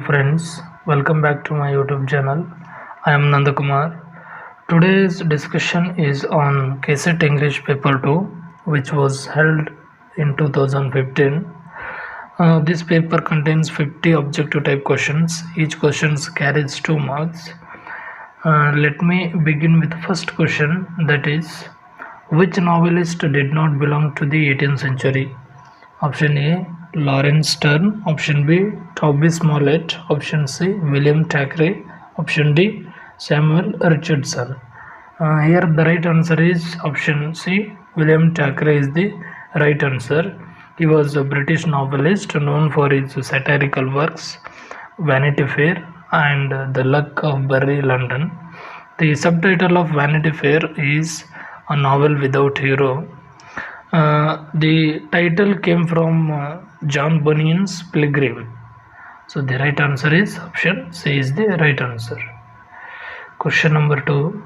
Friends, welcome back to my YouTube channel. I am Nandakumar. Today's discussion is on KCET English Paper 2, which was held in 2015. This paper contains 50 objective type questions. Each question carries 2 marks. Let me begin with the first question, that is, which novelist did not belong to the 18th century? Option A, Lawrence Sterne. Option B, Toby Smollett. Option C, William Thackeray. Option D, Samuel Richardson. Here the right answer is option C, William Thackeray is the right answer. He was a British novelist known for his satirical works Vanity Fair and The Luck of Bury London. The subtitle of Vanity Fair is A Novel Without Hero. The title came from John Bunyan's Pilgrim. So the right answer is option C is the right answer. Question number 2.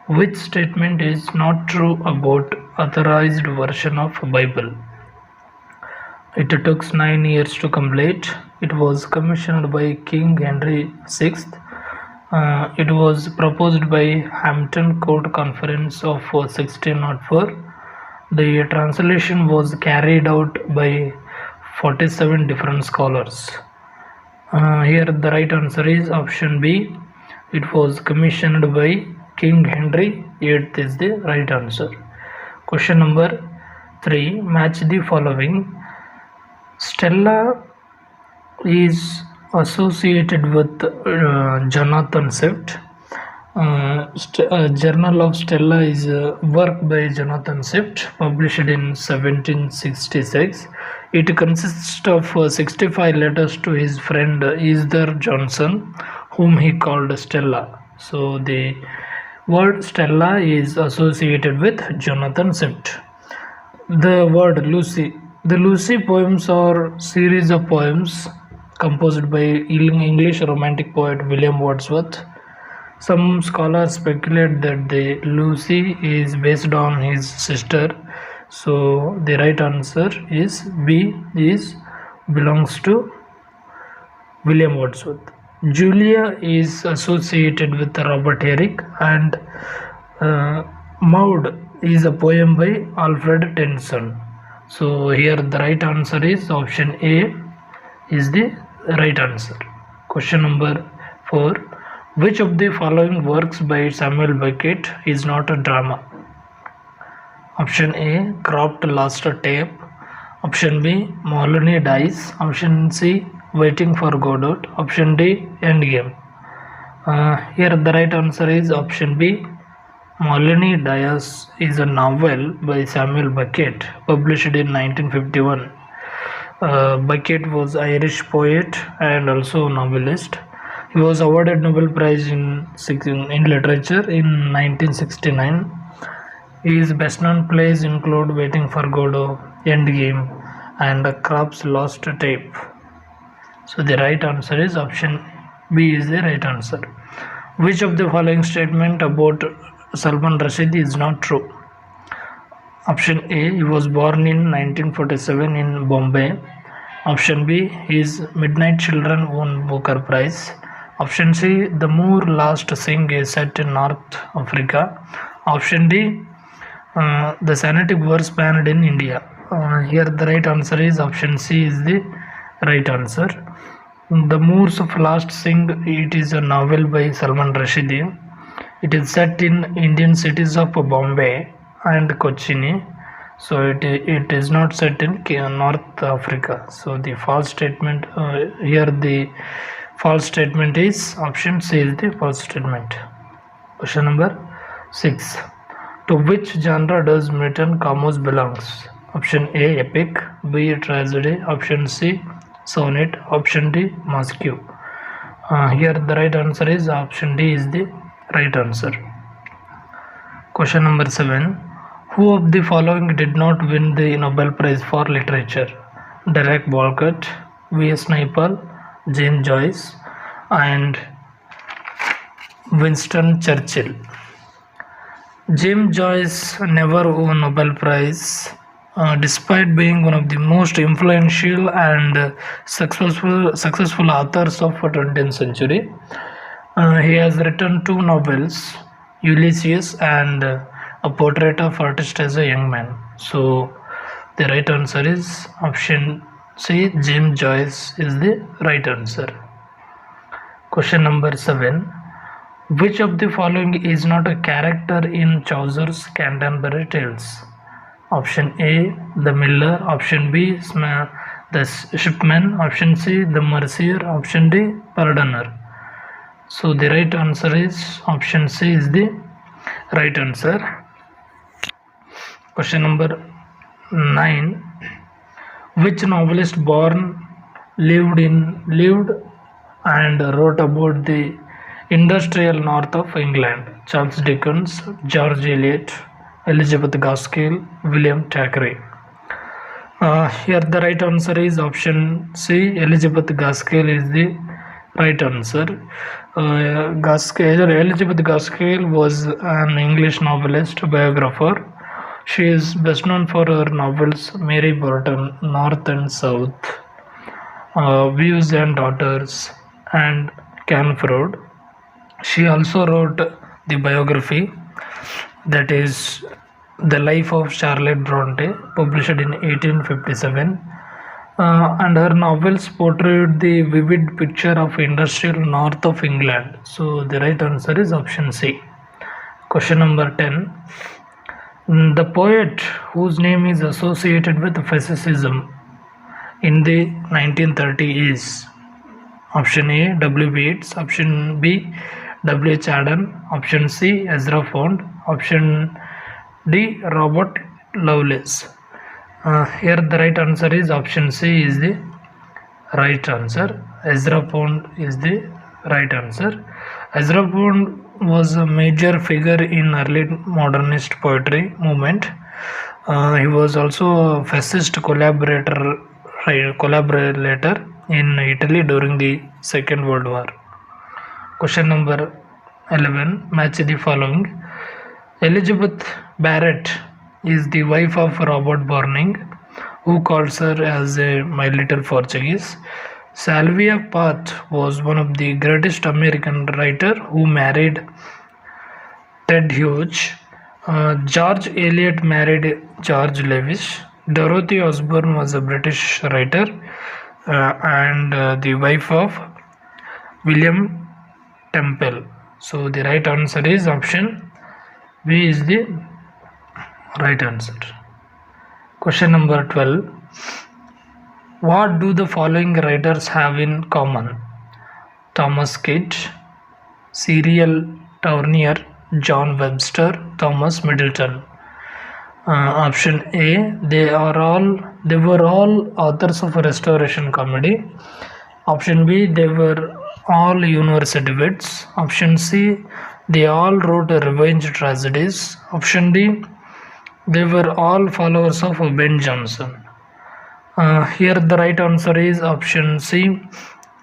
Which statement is not true about authorized version of Bible? It took 9 years to complete. It was commissioned by King Henry VI. It was proposed by Hampton Court Conference of 1604. The translation was carried out by 47 different scholars. Here the right answer is option B. It was commissioned by King Henry VIII is the right answer. Question number 3. Match the following. Stella is associated with Jonathan Swift. Journal of Stella is a work by Jonathan Swift, published in 1766. It consists of 65 letters to his friend Esther Johnson, whom he called Stella. So the word Stella is associated with Jonathan Swift. The word Lucy. The Lucy poems are series of poems composed by English romantic poet William Wordsworth. Some scholars speculate that the Lucy is based on his sister. So the right answer is B, is belongs to William Wordsworth. Julia is associated with Robert Herrick, and Maud is a poem by Alfred Tennyson. So here the right answer is option A is the right answer. Question number 4. Which of the following works by Samuel Beckett is not a drama? Option A, Cropped Last Tape. Option B, Molyneux Dies. Option C, Waiting for Godot. Option D, Endgame. Here the right answer is option B. Molyneux Dies is a novel by Samuel Beckett, published in 1951. Beckett was an Irish poet and also novelist. He was awarded Nobel Prize in Literature in 1969. His best-known plays include Waiting for Godot, Endgame, and Cropped Last Tape. So the right answer is option B is the right answer. Which of the following statement about Salman Rushdie is not true? Option A, he was born in 1947 in Bombay. Option B, his Midnight Children won Booker Prize. Option C, The Moor Last Sing is set in North Africa. Option D, the Semitic verse banned in India. Here the right answer is option C is the right answer. The Moors of Last Sing, it is a novel by Salman Rushdie. It is set in Indian cities of Bombay and Cochin. So it is not set in North Africa. So the false statement here the false statement is option C is the false statement. Question number 6. To which genre does Milton Camus belongs? Option A, epic. B, tragedy. Option C, sonnet. Option D, masque. Here the right answer is option D is the right answer. Question number 7. Who of the following did not win the Nobel Prize for Literature? Derek Walcott, V.S. Naipaul, James Joyce, and Winston Churchill. James Joyce never won Nobel Prize despite being one of the most influential and successful authors of 20th century. He has written two novels, Ulysses and A Portrait of Artist as a Young Man. So the right answer is option C, James Joyce is the right answer. Question number 7. Which of the following is not a character in Chaucer's Canterbury Tales? Option A, the miller. Option B, the shipman. Option C, the mercier. Option D, pardoner. So the right answer is option C is the right answer. Question number 9. Which novelist lived and wrote about the industrial north of England? Charles Dickens, George Eliot, Elizabeth Gaskell, William Thackeray. Here the right answer is option C, Elizabeth Gaskell is the right answer. Elizabeth Gaskell was an English novelist, biographer. She is best known for her novels Mary Burton, North and South, Views and Daughters, and Canford. She also wrote the biography, that is The Life of Charlotte Bronte, published in 1857. And her novels portrayed the vivid picture of industrial north of England. So the right answer is option C. Question number 10. The poet whose name is associated with fascism in the 1930s is option A, W.B. Yeats, option B, W.H. Auden, option C, Ezra Pound, option D, Robert Lovelace. Here the right answer is option C is the right answer. Ezra Pound is the right answer. Ezra Pound was a major figure in early modernist poetry movement. He was also a fascist collaborator in Italy during the Second World War. Question number 11. Match the following. Elizabeth Barrett is the wife of Robert Browning, who calls her as a My Little Portuguese. Sylvia Plath was one of the greatest American writers who married Ted Hughes. George Eliot married George Lewis. Dorothy Osborne was a British writer and the wife of William Temple. So the right answer is option B is the right answer. Question number 12. What do the following writers have in common? Thomas Kidd, Cyril Tourneur, John Webster, Thomas Middleton. Option A, they were all authors of Restoration comedy. Option B, they were all university wits. Option C, they all wrote revenge tragedies. Option D, they were all followers of Ben Jonson. Here the right answer is option C.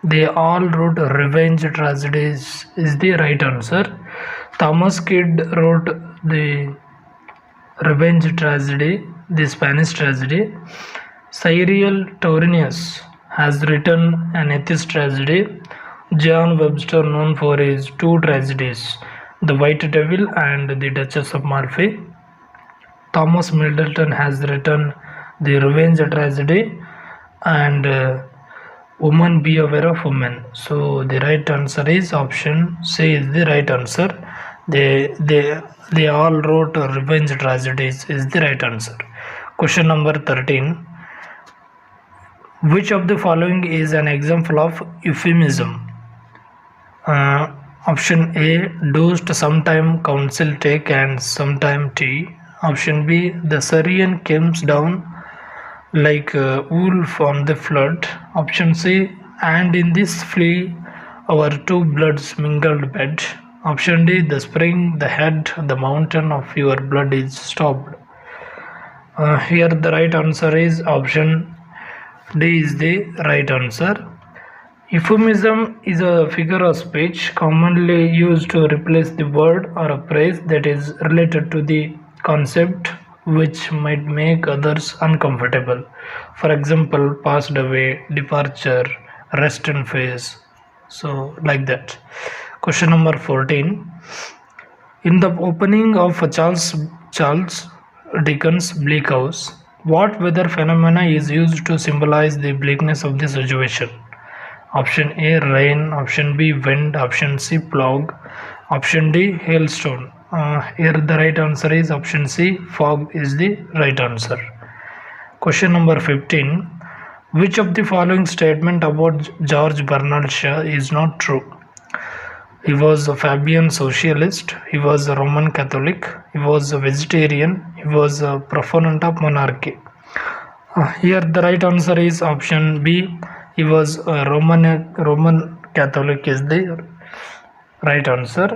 They all wrote revenge tragedies is the right answer. Thomas Kidd wrote the revenge tragedy, the Spanish tragedy. Cyril Tourneur has written an atheist tragedy. John Webster, known for his two tragedies, The White Devil and The Duchess of Malfi. Thomas Middleton has written The Revenge Tragedy and Woman Be Aware of Women. So the right answer is option C is the right answer. They all wrote revenge tragedies is the right answer. Question number 13. Which of the following is an example of euphemism? Option A, dosed sometime counsel take and sometime tea. Option B, the Syrian comes down like a wolf on the flood. Option C, and in this flea our two bloods mingled bed. Option D, the spring, the head, the mountain of your blood is stopped. Here the right answer is option D is the right answer. Euphemism is a figure of speech commonly used to replace the word or a phrase that is related to the concept which might make others uncomfortable. For example, passed away, departure, rest in peace. So, like that. Question number 14. In the opening of Charles Dickens' Bleak House, what weather phenomena is used to symbolize the bleakness of the situation? Option A rain, option B wind, option C fog, option D hailstone. Here the right answer is option C, fog is the right answer. Question number 15. Which of the following statement about George Bernard Shaw is not true? He was a Fabian socialist, he was a Roman Catholic, he was a vegetarian, he was a proponent of monarchy. Here the right answer is option B. He was a Roman Catholic is the right answer.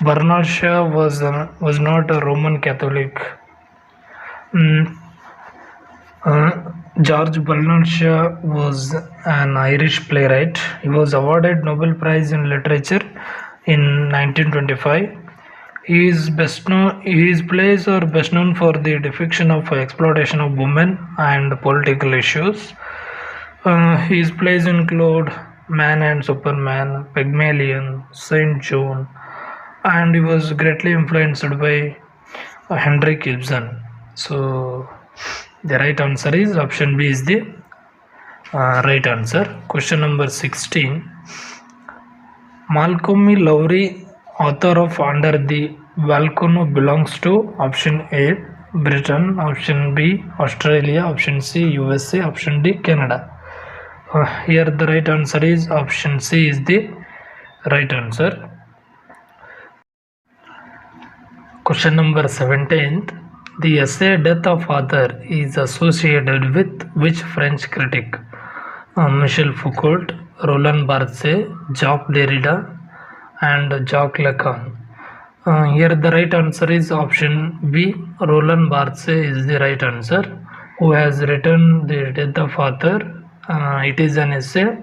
Bernard Shaw was not a Roman Catholic. George Bernard Shaw was an Irish playwright. He was awarded Nobel Prize in Literature in 1925. His plays are best known for the depiction of exploitation of women and political issues. His plays include Man and Superman, Pygmalion, Saint John, and he was greatly influenced by Henry Ibsen. So the right answer is option B is the right answer. Question number 16. Malcolm Lowry, author of Under the Volcano, belongs to option A Britain, option B Australia, option C USA, option D Canada. Here the right answer is option C is the right answer. Question number 17. The essay Death of Author is associated with which French critic? Michel Foucault, Roland Barthes, Jacques Derrida, and Jacques Lacan. Here the right answer is option B. Roland Barthes is the right answer, who has written the Death of Author. It is an essay.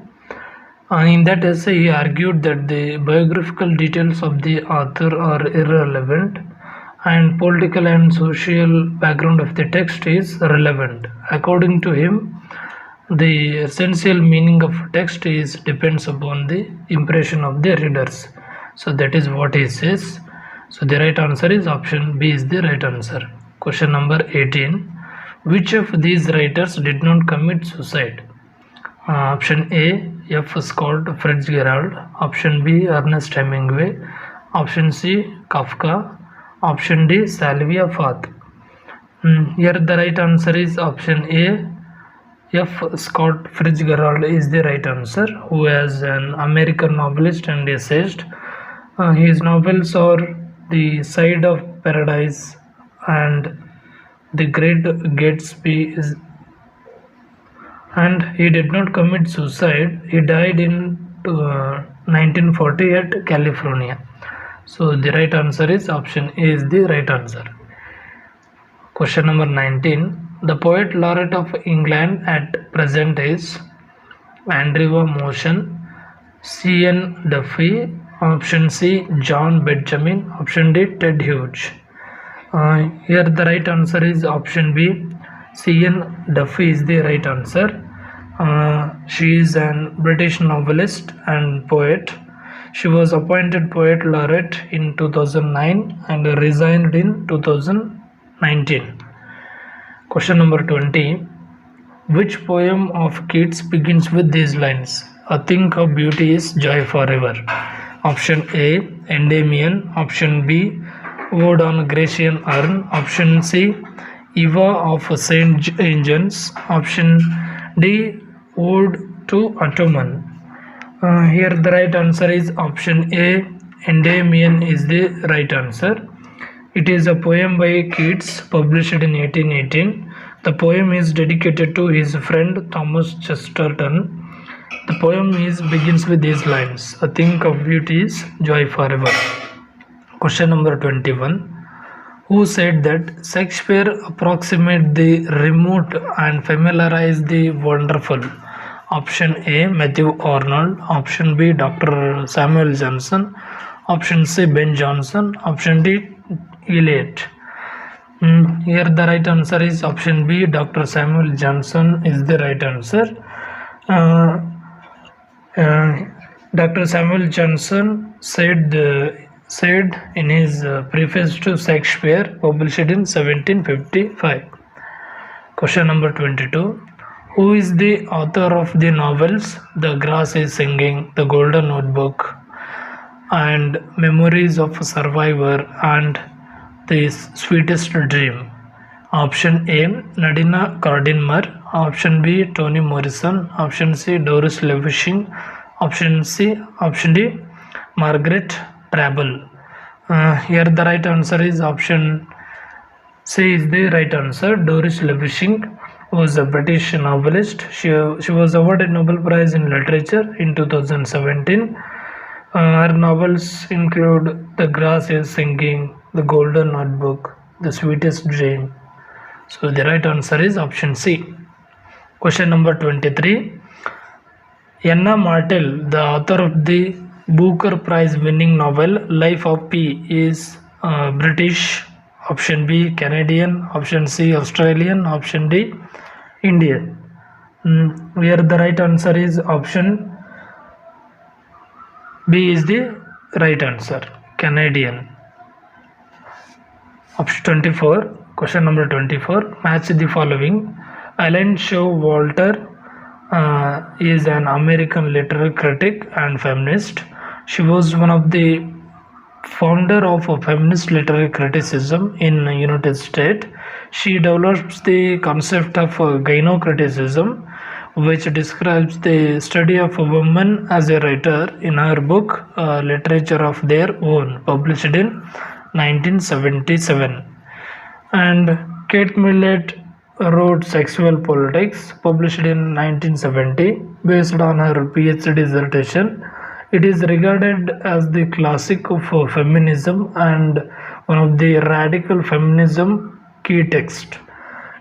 In that essay, he argued that the biographical details of the author are irrelevant and political and social background of the text is relevant. According to him, the essential meaning of text is depends upon the impression of the readers. So that is what he says. So the right answer is option B is the right answer. Question number 18. Which of these writers did not commit suicide? Option A F. Scott Fitzgerald, option B Ernest Hemingway, option C Kafka, option D Sylvia Plath. Here the right answer is option A F. Scott Fitzgerald is the right answer, who is an American novelist and essayist. His novels are The Side of Paradise and The Great Gatsby and he did not commit suicide. He died in 1940 at California. So the right answer is option A is the right answer. Question number 19. The poet laureate of England at present is Andrew Motion, C.N. Duffy, option C John Benjamin, option D Ted Hughes. Here the right answer is option B. C.N. Duffy is the right answer. She is an British novelist and poet. She was appointed poet laureate in 2009 and resigned in 2019. Question number 20. Which poem of Keats begins with these lines? A thing of beauty is joy forever. Option A Endymion, option B Ode on Grecian Urn, option C Eva of St. Agnes, option D Ode to Ottoman. Here the right answer is option A Endymion is the right answer. It is a poem by Keats published in 1818. The poem is dedicated to his friend Thomas Chesterton. The poem begins with these lines: A thing of beauty is joy forever. Question number 21. Who said that Shakespeare approximated the remote and familiarized the wonderful? Option A Matthew Arnold, option B Dr. Samuel Johnson, option C Ben Jonson, option D Eliot. Here the right answer is option B. Dr. Samuel Johnson is the right answer. Uh, Dr. Samuel Johnson said in his preface to Shakespeare, published in 1755. Question number 22. Who is the author of the novels The Grass is Singing, The Golden Notebook, and Memories of a Survivor and The Sweetest Dream? Option A. Nadina Gardiner. Option B. Toni Morrison. Option C. Doris Levishing. Option D. Margaret Drabble. Here the right answer is option C is the right answer. Doris Levishing was a British novelist. She was awarded Nobel Prize in Literature in 2017. Her novels include The Grass is Singing, The Golden Notebook, The Sweetest Dream. So the right answer is option C. Question number 23. Anna Martel, the author of the Booker Prize winning novel Life of Pi, is British. Option B, Canadian. Option C, Australian. Option D, Indian. Here the right answer is option B is the right answer, Canadian. Option 24. Question number 24. Match the following. Ellen Showalter is an American literary critic and feminist. She was one of the founder of feminist literary criticism in the United States. She develops the concept of gynocriticism, which describes the study of a woman as a writer in her book Literature of Their Own, published in 1977. And Kate Millett wrote Sexual Politics, published in 1970, based on her PhD dissertation. It is regarded as the classic of feminism and one of the radical feminism key texts.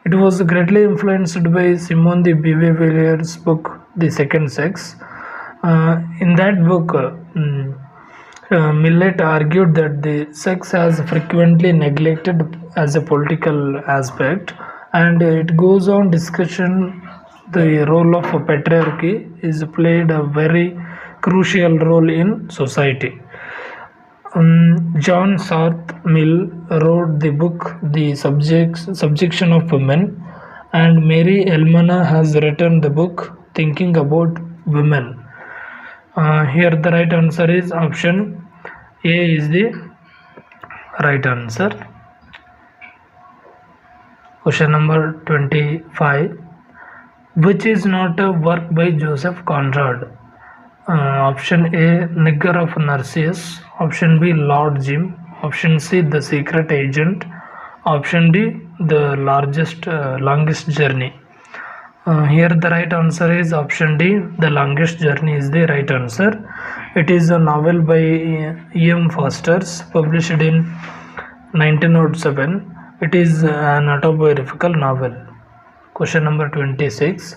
It was greatly influenced by Simone de Beauvoir's book The Second Sex. In that book, Millett argued that the sex has frequently neglected as a political aspect, and it goes on discussion the role of patriarchy is played a very crucial role in society. John Stuart Mill wrote the book The Subjection of Women, and Mary Elmana has written the book Thinking About Women. Here the right answer is option A is the right answer. Question number 25. Which is not a work by Joseph Conrad? Option A, Nigger of Narcissus. Option B, Lord Jim. Option C, The Secret Agent. Option D, The Longest Journey. Here the right answer is option D, The Longest Journey is the right answer. It is a novel by E.M. Forster, published in 1907. It is an autobiographical novel. Question number 26.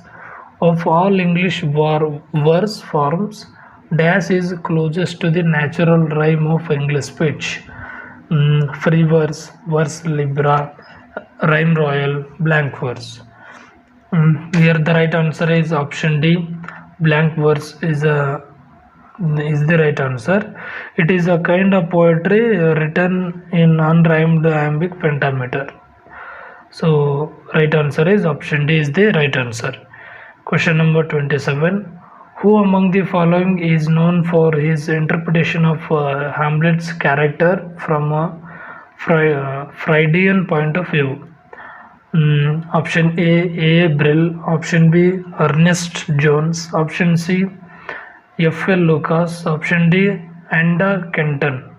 Of all English verse forms, dash is closest to the natural rhyme of English speech. Free verse, verse libra, rhyme royal, blank verse. Here the right answer is option D. Blank verse is the right answer. It is a kind of poetry written in unrhymed iambic pentameter. So right answer is option D is the right answer. Question number 27. Who among the following is known for his interpretation of Hamlet's character from a Freudian point of view? Option A. Brill. Option B. Ernest Jones. Option C. F.L. Lucas. Option D. Enda Kenton.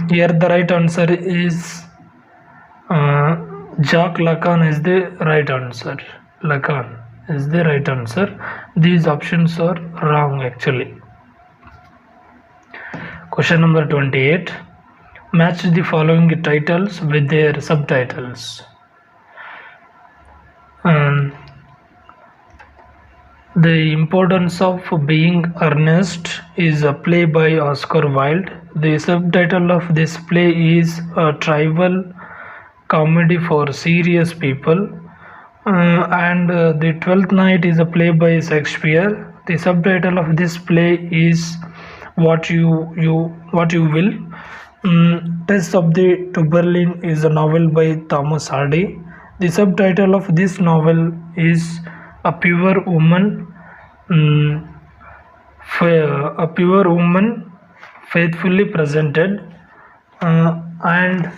Here the right answer is Jacques Lacan is the right answer. Lacan is the right answer. These options are wrong actually. Question number 28. Match the following titles with their subtitles. The Importance of Being Earnest is a play by Oscar Wilde. The subtitle of this play is A Trivial comedy for serious people. And The Twelfth Night is a play by Shakespeare. The subtitle of this play is What You Will. Tess of the Tuberlin is a novel by Thomas Hardy. The subtitle of this novel is A Pure Woman. Mm, a pure woman faithfully presented. And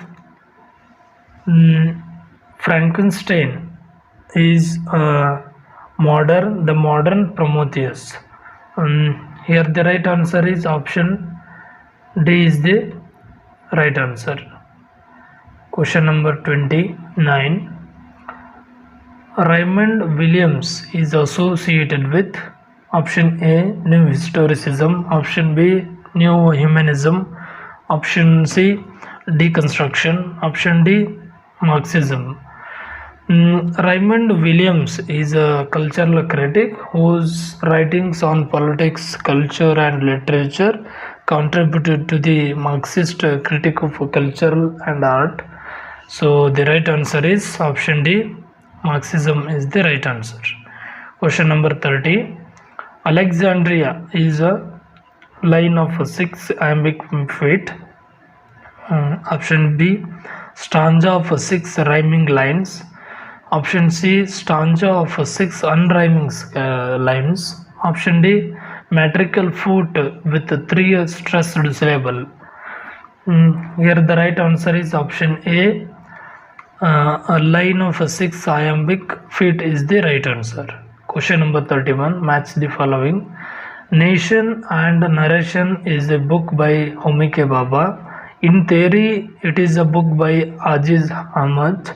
Frankenstein is the modern Prometheus. Here the right answer is option D is the right answer. Question number 29. Raymond Williams is associated with option A, New Historicism, option B, New Humanism, option C, Deconstruction, option D, Marxism. Raymond Williams is a cultural critic whose writings on politics, culture, and literature contributed to the Marxist critique of culture and art. So the right answer is option D. Marxism is the right answer. Question number 30. Alexandria is a line of 6 iambic feet. Option B, stanza of 6 rhyming lines. Option C, stanza of 6 unrhyming lines. Option D, metrical foot with 3 stressed syllable. Here the right answer is option A. A line of 6 iambic feet is the right answer. Question number 31. Match the following. Nation and Narration is a book by Homi K. Bhabha. In Theory, it is a book by Aziz Ahmad.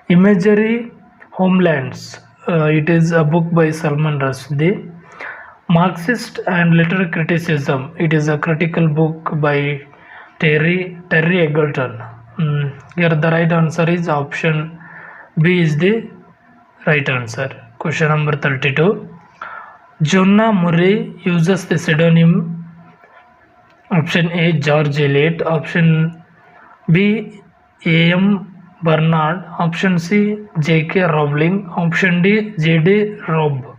Imagery, Homelands, it is a book by Salman Rushdie. Marxist and Literary Criticism, it is a critical book by Terry Eggleton. Here the right answer is option B is the right answer. Question number 32. Jonna Murray uses the pseudonym option A, George Eliot, option B, A.M. Bernard, option C, J.K. Rowling, option D, J.D. Robb.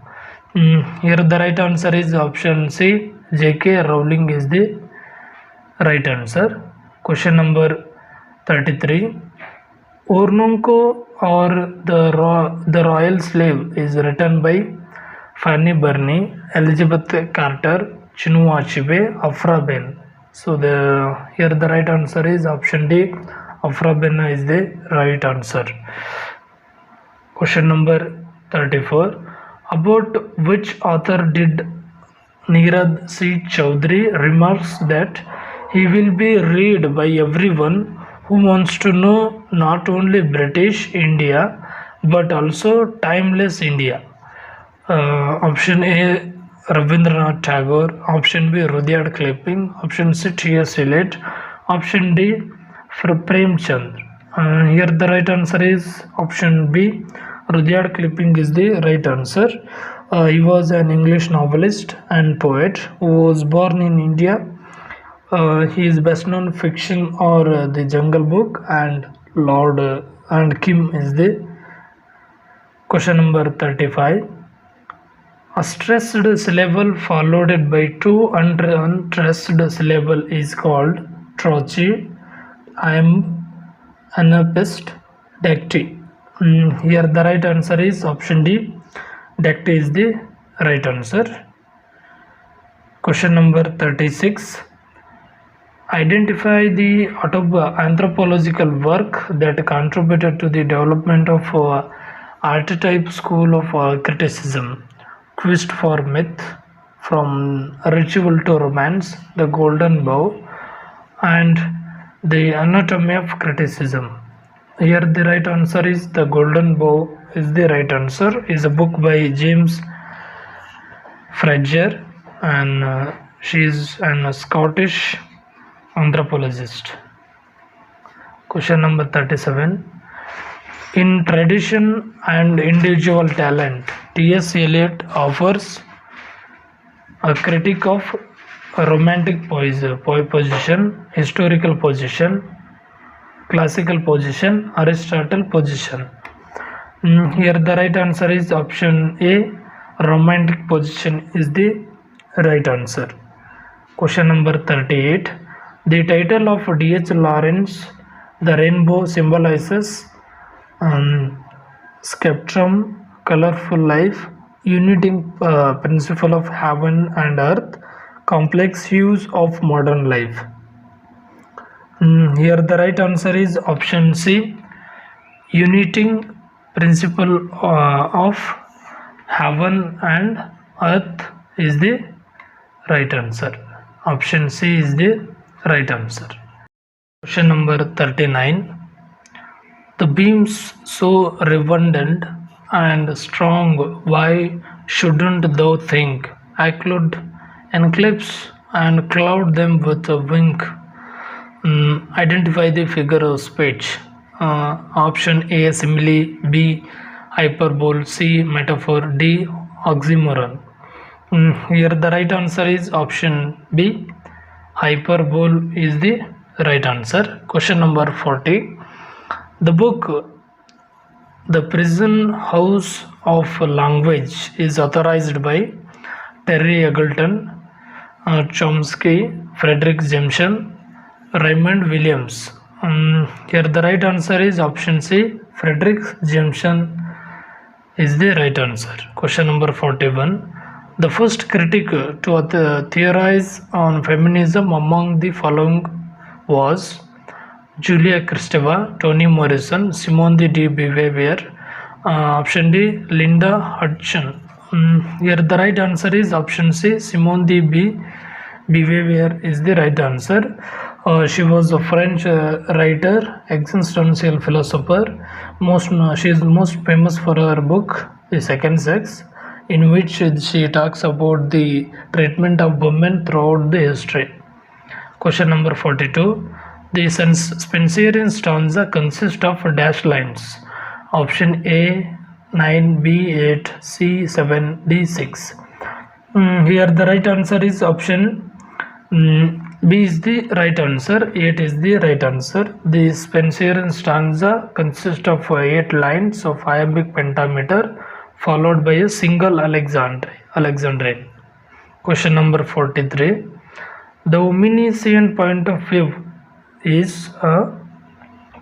Here the right answer is option C, J.K. Rowling is the right answer. Question number 33. Ornonco or the Royal Slave is written by Fanny Burney, Elizabeth Carter, Chinua Achebe, Afra Ben. So here the right answer is option D. Afra Ben is the right answer. Question number 34. About which author did Nirad C. Chaudhary remarks that he will be read by everyone who wants to know not only British India but also timeless India? Option A, Rabindranath Tagore, option B, Rudyard Kipling, option C, T.S. Eliot, option D, Premchand. Here the right answer is option B, Rudyard Kipling is the right answer. He was an English novelist and poet who was born in India. His best known fiction are The Jungle Book and Lord and Kim is the question number 35. A stressed syllable followed by 2 unstressed syllable is called trochee, anapest, dacty. Here the right answer is option D. Dacty is the right answer. Question number 36. Identify the anthropological work that contributed to the development of archetype school of criticism. Quest for Myth, From Ritual to Romance, The Golden Bough, and The Anatomy of Criticism. Here the right answer is The Golden Bough is the right answer. Is a book by James Frazer, and she is a Scottish anthropologist. Question number 37. In Tradition and Individual Talent, T.S. Eliot offers a critique of a romantic position, historical position, classical position, Aristotle position. Here the right answer is option A, romantic position is the right answer. Question number 38. The title of D.H. Lawrence, The Rainbow, symbolizes spectrum, colorful life, uniting principle of heaven and earth, complex hues of modern life. Here the right answer is option C, uniting principle of heaven and earth is the right answer. Option C is the right answer. Question number 39. The beams so redundant and strong, why shouldn't thou think I could eclipse and cloud them with a wink? Identify the figure of speech. Option A, simile, B, hyperbole, C, metaphor, D, oxymoron. Here the right answer is option B, hyperbole is the right answer. Question number 40. The book The Prison House of Language is authorized by Terry Eagleton, Chomsky, Frederick Jameson, Raymond Williams. Here the right answer is option C, Frederick Jameson is the right answer. Question number 41. The first critic to theorize on feminism among the following was Julia Kristeva, Toni Morrison, Simone de Beauvoir. Option D, Linda Hudson. Here the right answer is option C, Simone de Beauvoir is the right answer. She was a French writer, existential philosopher. She is most famous for her book, The Second Sex, in which she talks about the treatment of women throughout the history. Question number 42. The Spencerian stanza consists of dash lines. Option A, 9, B, 8, C, 7, D, 6. Here the right answer is option B is the right answer. 8 is the right answer. The Spencerian stanza consists of 8 lines of iambic pentameter followed by a single alexandrine. Question number 43. The omniscient point of view is a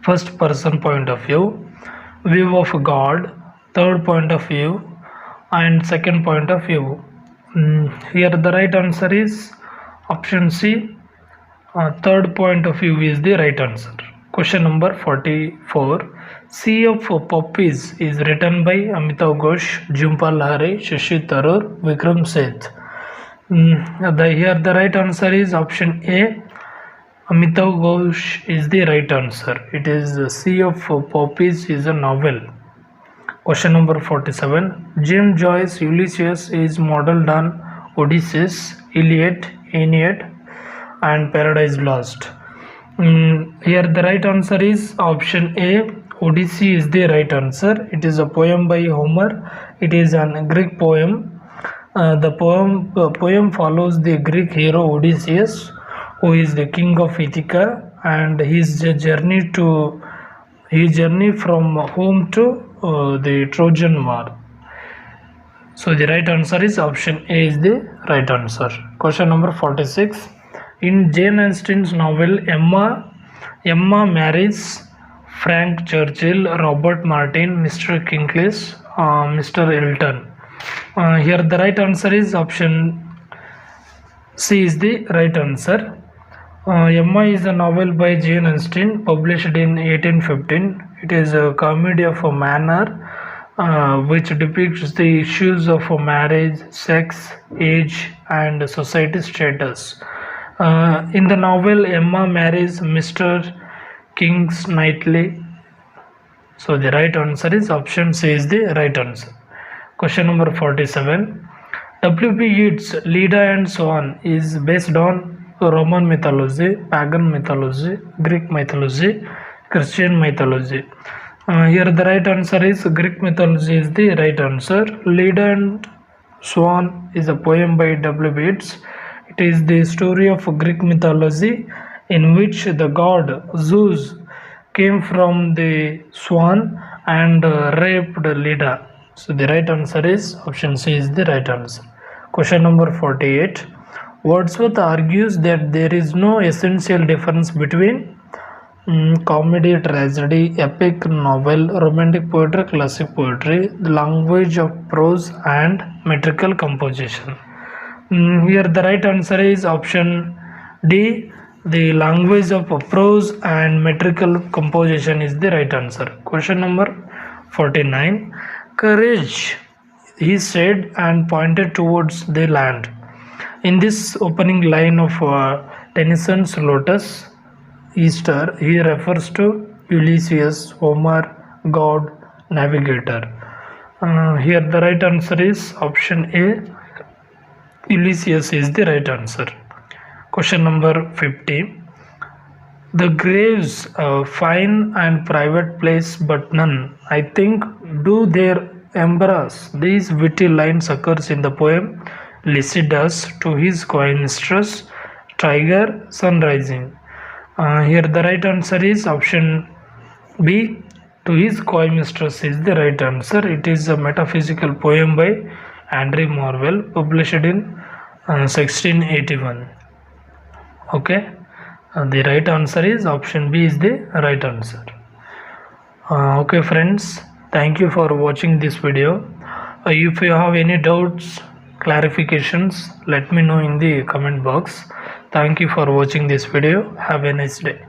first person point of view of God, third point of view, and second point of view. Here the right answer is option C, third point of view is the right answer. Question number 44. Sea of Poppies is written by Amitav Ghosh, Jhumpal Lahari, Shashi Tharoor, Vikram Seth. Here the right answer is option A, Amitav Ghosh is the right answer. It is Sea of Poppies is a novel. Question number 47. James Joyce Ulysses is modeled on Odysseus, Iliad, Aeneid, and Paradise Lost. Here the right answer is option A, Odyssey is the right answer. It is a poem by Homer. It is a Greek poem. The poem follows the Greek hero Odysseus, who is the king of Ithaca, and his journey from home to the Trojan War. So the right answer is option A is the right answer. Question number 46. In Jane Austen's novel Emma marries Frank Churchill, Robert Martin, Mr. Kingsley, Mr. Elton. Here the right answer is option C is the right answer. Emma is a novel by Jane Austen, published in 1815. It is a comedy of a manner which depicts the issues of marriage, sex, age, and society status. In the novel, Emma marries Mr. Kingsley. So the right answer is option C is the right answer. Question number 47. W.B. Yeats' Leda and Swan is based on Roman mythology, pagan mythology, Greek mythology, Christian mythology. Here the right answer is Greek mythology is the right answer. Leda and Swan is a poem by W.B. Yeats. It is the story of Greek mythology in which the god Zeus came from the swan and raped Leda? So the right answer is option C is the right answer. Question number 48. Wordsworth argues that there is no essential difference between comedy, tragedy, epic, novel, romantic poetry, classic poetry, the language of prose and metrical composition. Here the right answer is option D. The language of prose and metrical composition is the right answer. Question number 49. Courage, he said and pointed towards the land. In this opening line of Tennyson's Lotus Easter, he refers to Ulysses, Homer, God, navigator. Here the right answer is option A. Ulysses is the right answer. Question number 50. The graves, fine and private place, but none, I think, do their embrace. These witty lines occurs in the poem Lycidas to his coemistress Tiger Sunrising. Here the right answer is option B. To his coemistress is the right answer. It is a metaphysical poem by Andre Marvell, published in 1681. Okay, the right answer is option B is the right answer. Okay friends, thank you for watching this video. If you have any doubts, clarifications, let me know in the comment box. Thank you for watching this video. Have a nice day.